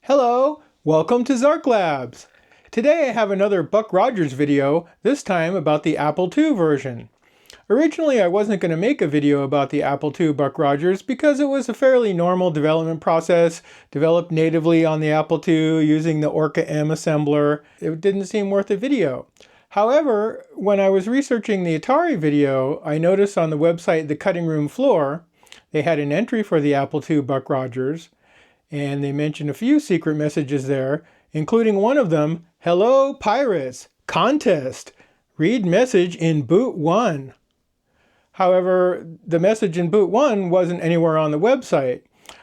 Hello, welcome to Zark Labs. Today I have another Buck Rogers video, this time about the Apple II version. Originally I wasn't going to make a video about the Apple II Buck Rogers because it was a fairly normal development process, developed natively on the Apple II using the Orca M assembler. It didn't seem worth a video. However, when I was researching the Atari video, I noticed on the website The Cutting Room Floor, they had an entry for the Apple II Buck Rogers, and they mentioned a few secret messages there, including one of them, "Hello Pirates, contest, read message in boot 1. However, the message in boot 1 wasn't anywhere on the website.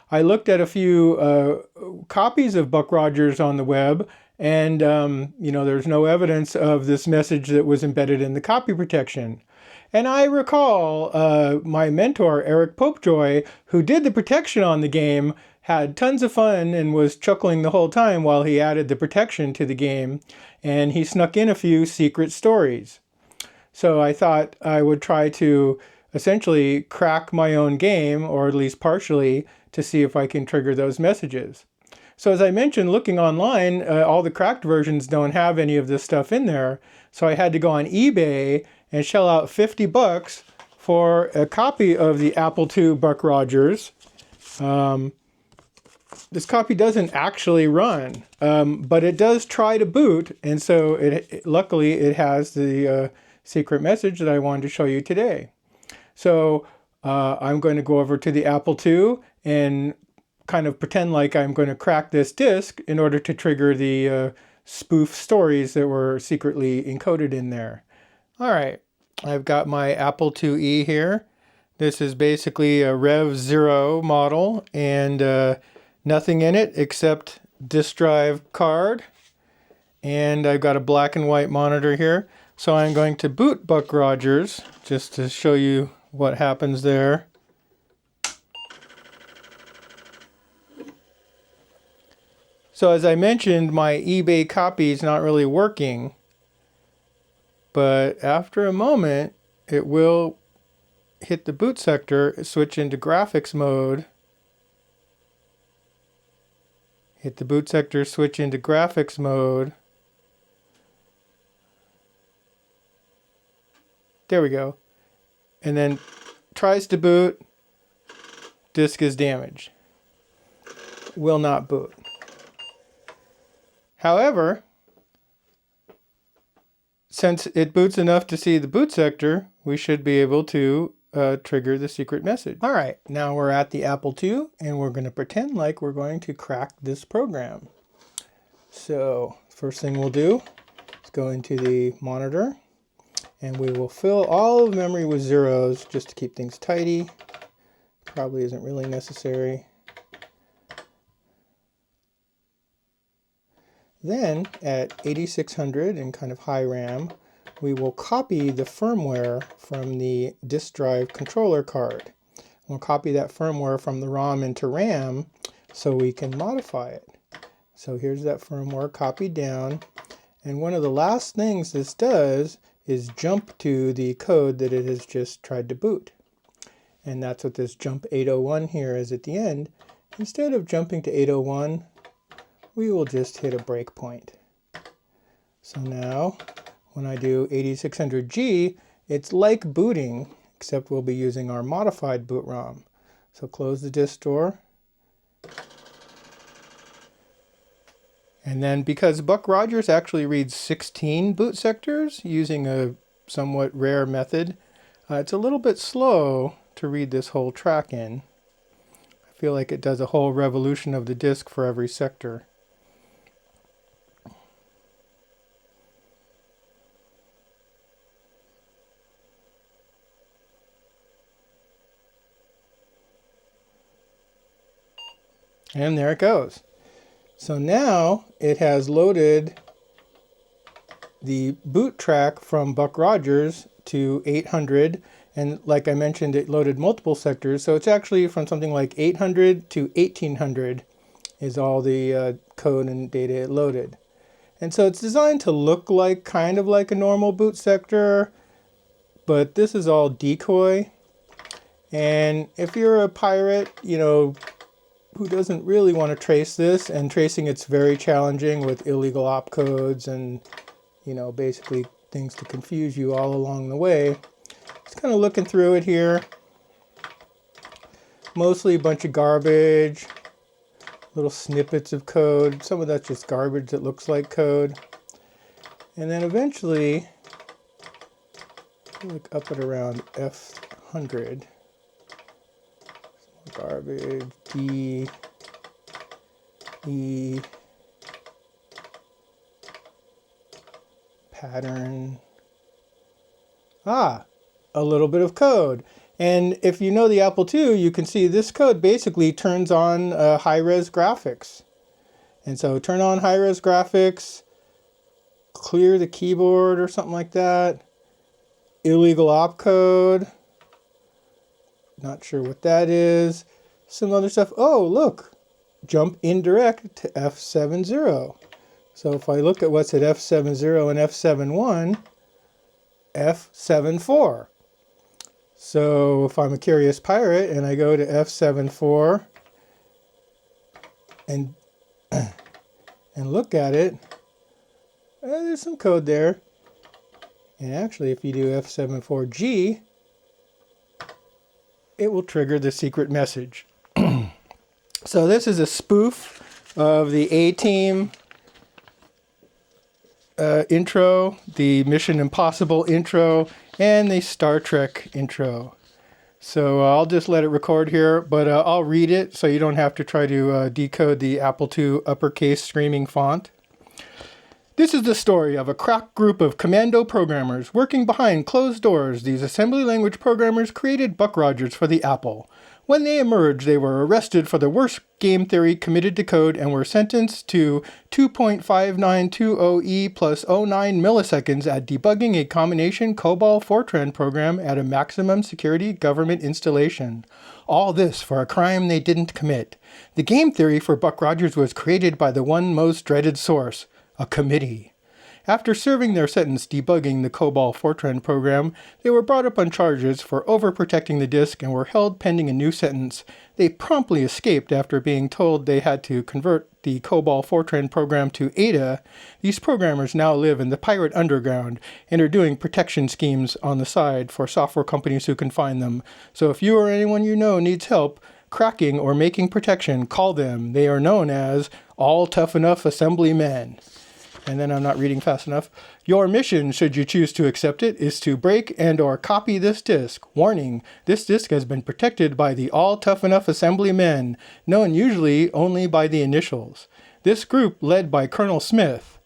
I looked at a few copies of Buck Rogers on the web, and there's no evidence of this message that was embedded in the copy protection. And I recall my mentor, Eric Popejoy, who did the protection on the game, had tons of fun and was chuckling the whole time while he added the protection to the game, and he snuck in a few secret stories. So I thought I would try to essentially crack my own game, or at least partially, to see if I can trigger those messages. So as I mentioned, looking online, all the cracked versions don't have any of this stuff in there. So I had to go on eBay and shell out $50 for a copy of the Apple II Buck Rogers. This copy doesn't actually run, but it does try to boot, and so luckily it has the secret message that I wanted to show you today. So I'm going to go over to the Apple II and kind of pretend like I'm going to crack this disk in order to trigger the spoof stories that were secretly encoded in there. All right, I've got my Apple IIe here. This is basically a Rev 0 model, and nothing in it except disk drive card, and I've got a black and white monitor here. So I'm going to boot Buck Rogers just to show you what happens there. So as I mentioned, my eBay copy is not really working, but after a moment it will hit the boot sector, switch into graphics mode. Hit the boot sector, switch into graphics mode. There we go. And then tries to boot. Disk is damaged. Will not boot. However, since it boots enough to see the boot sector, we should be able to trigger the secret message. All right, now we're at the Apple II, and we're going to pretend like we're going to crack this program. So first thing we'll do is go into the monitor, and we will fill all of memory with zeros just to keep things tidy. Probably isn't really necessary. Then at 8600 and kind of high RAM, we will copy the firmware from the disk drive controller card. We'll copy that firmware from the ROM into RAM so we can modify it. So here's that firmware copied down. And one of the last things this does is jump to the code that it has just tried to boot. And that's what this jump 801 here is at the end. Instead of jumping to 801, we will just hit a breakpoint. So now, when I do 8600G, it's like booting, except we'll be using our modified boot ROM. So close the disk door. And then because Buck Rogers actually reads 16 boot sectors using a somewhat rare method, it's a little bit slow to read this whole track in. I feel like it does a whole revolution of the disk for every sector. And there it goes. So now it has loaded the boot track from Buck Rogers to 800, and like I mentioned, it loaded multiple sectors, so it's actually from something like 800 to 1800 is all the code and data it loaded. And so it's designed to look like kind of like a normal boot sector, but this is all decoy. And if you're a pirate, who doesn't really want to trace this, and tracing it's very challenging with illegal opcodes and, you know, basically things to confuse you all along the way. Just kind of looking through it here. Mostly a bunch of garbage, little snippets of code. Some of that's just garbage that looks like code. And then eventually, look up at around F100. Garbage, D, E, pattern. A little bit of code. And if you know the Apple II, you can see this code basically turns on high-res graphics. And so turn on high-res graphics, clear the keyboard or something like that. Illegal opcode. Not sure what that is. Some other stuff. Oh, look. Jump indirect to F70. So if I look at what's at F70 and F71, F74. So if I'm a curious pirate and I go to F74 and look at it, there's some code there. And actually, if you do F74G, it will trigger the secret message. So this is a spoof of the A-Team intro, the Mission Impossible intro, and the Star Trek intro. So I'll just let it record here, but I'll read it so you don't have to try to decode the Apple II uppercase screaming font. This is the story of a crack group of commando programmers working behind closed doors. These assembly language programmers created Buck Rogers for the Apple. When they emerged, they were arrested for the worst game theory committed to code and were sentenced to 2.5920E plus 09 milliseconds at debugging a combination COBOL Fortran program at a maximum security government installation. All this for a crime they didn't commit. The game theory for Buck Rogers was created by the one most dreaded source, a committee. After serving their sentence debugging the COBOL Fortran program, they were brought up on charges for overprotecting the disk and were held pending a new sentence. They promptly escaped after being told they had to convert the COBOL Fortran program to Ada. These programmers now live in the pirate underground and are doing protection schemes on the side for software companies who can find them. So if you or anyone you know needs help cracking or making protection, call them. They are known as All Tough Enough Assembly Men. And then I'm not reading fast enough. Your mission, should you choose to accept it, is to break and or copy this disk. Warning, this disk has been protected by the All Tough Enough Assembly Men, known usually only by the initials. This group led by Colonel Smith.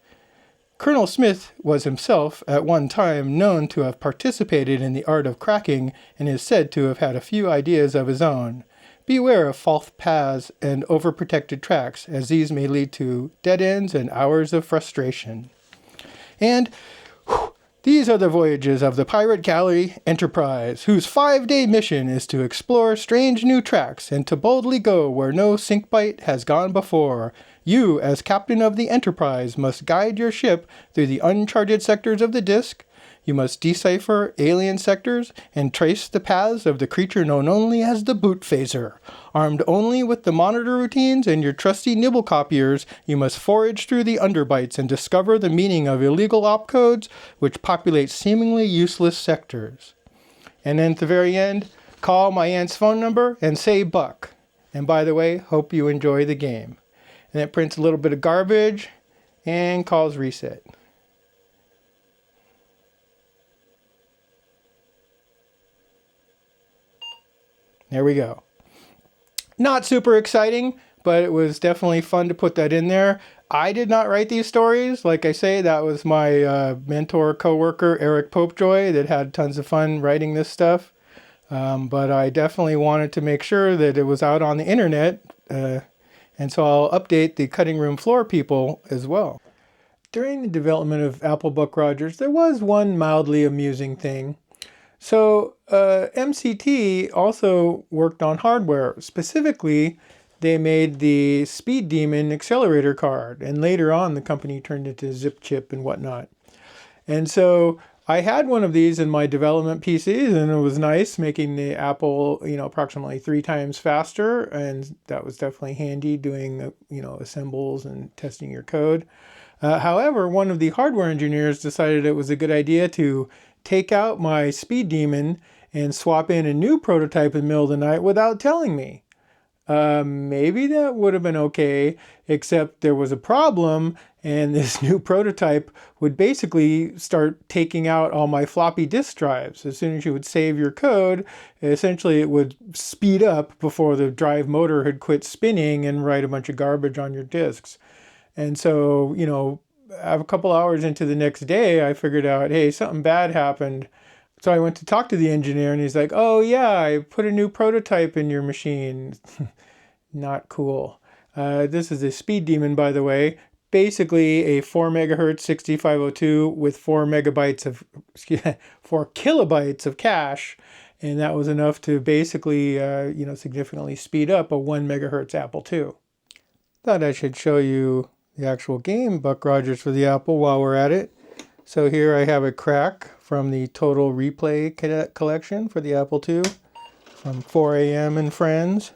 Colonel Smith was himself at one time known to have participated in the art of cracking and is said to have had a few ideas of his own. Beware of false paths and overprotected tracks, as these may lead to dead ends and hours of frustration. And these are the voyages of the Pirate Galley Enterprise, whose 5-day mission is to explore strange new tracks and to boldly go where no sinkbite has gone before. You, as captain of the Enterprise, must guide your ship through the uncharted sectors of the disk. You must decipher alien sectors and trace the paths of the creature known only as the boot phaser. Armed only with the monitor routines and your trusty nibble copiers, you must forage through the underbytes and discover the meaning of illegal opcodes which populate seemingly useless sectors. And then at the very end, call my aunt's phone number and say Buck. And by the way, hope you enjoy the game. And it prints a little bit of garbage and calls reset. There we go. Not super exciting, but it was definitely fun to put that in there. I did not write these stories. Like I say, that was my mentor, co-worker, Eric Popejoy, that had tons of fun writing this stuff. But I definitely wanted to make sure that it was out on the internet. And so I'll update the cutting room floor people as well. During the development of Apple Buck Rogers, there was one mildly amusing thing. So MCT also worked on hardware. Specifically, they made the Speed Demon accelerator card, and later on the company turned into Zip Chip and whatnot. And so I had one of these in my development PCs, and it was nice, making the Apple, approximately 3 times faster, and that was definitely handy doing, assembles and testing your code. However, one of the hardware engineers decided it was a good idea to take out my speed demon and swap in a new prototype in the middle of the night without telling me. Maybe that would have been okay, except there was a problem, and this new prototype would basically start taking out all my floppy disk drives. As soon as you would save your code, essentially it would speed up before the drive motor had quit spinning and write a bunch of garbage on your disks. And so, a couple hours into the next day, I figured out, hey, something bad happened. So I went to talk to the engineer, and he's like, oh yeah, I put a new prototype in your machine. Not cool. This is a speed demon, by the way. Basically a 4 megahertz 6502 with 4 kilobytes of cache. And that was enough to basically, significantly speed up a 1 megahertz Apple II. Thought I should show you the actual game, Buck Rogers for the Apple, while we're at it. So here I have a crack from the Total Replay collection for the Apple II from 4 AM and Friends.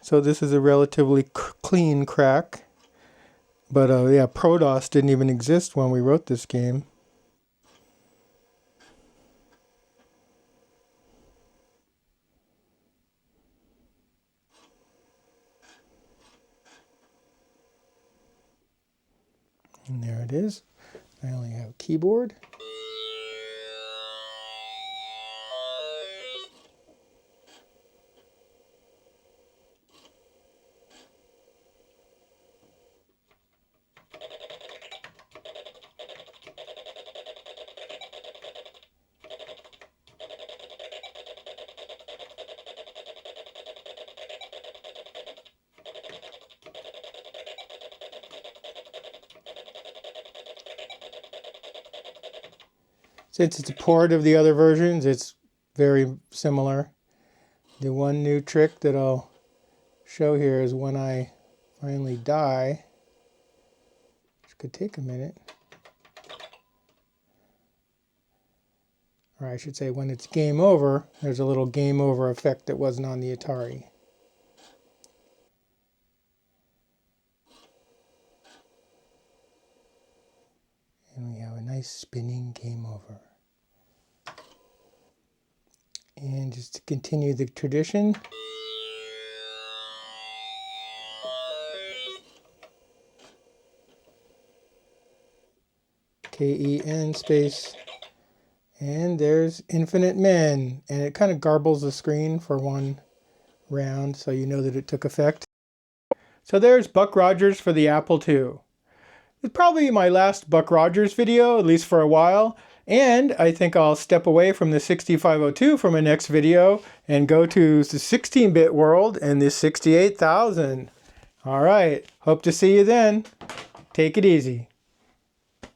So this is a relatively clean crack. But yeah, ProDOS didn't even exist when we wrote this game. And there it is. I only have a keyboard. Since it's a port of the other versions, it's very similar. The one new trick that I'll show here is when I finally die, which could take a minute. Or I should say when it's game over, there's a little game over effect that wasn't on the Atari. And we have a nice spinning game over. And just to continue the tradition, KEN space, and there's Infinite Men, and it kind of garbles the screen for one round, so you know that it took effect. So there's Buck Rogers for the Apple II. It's probably my last Buck Rogers video, at least for a while. And I think I'll step away from the 6502 for my next video and go to the 16-bit world and the 68,000. All right, hope to see you then. Take it easy.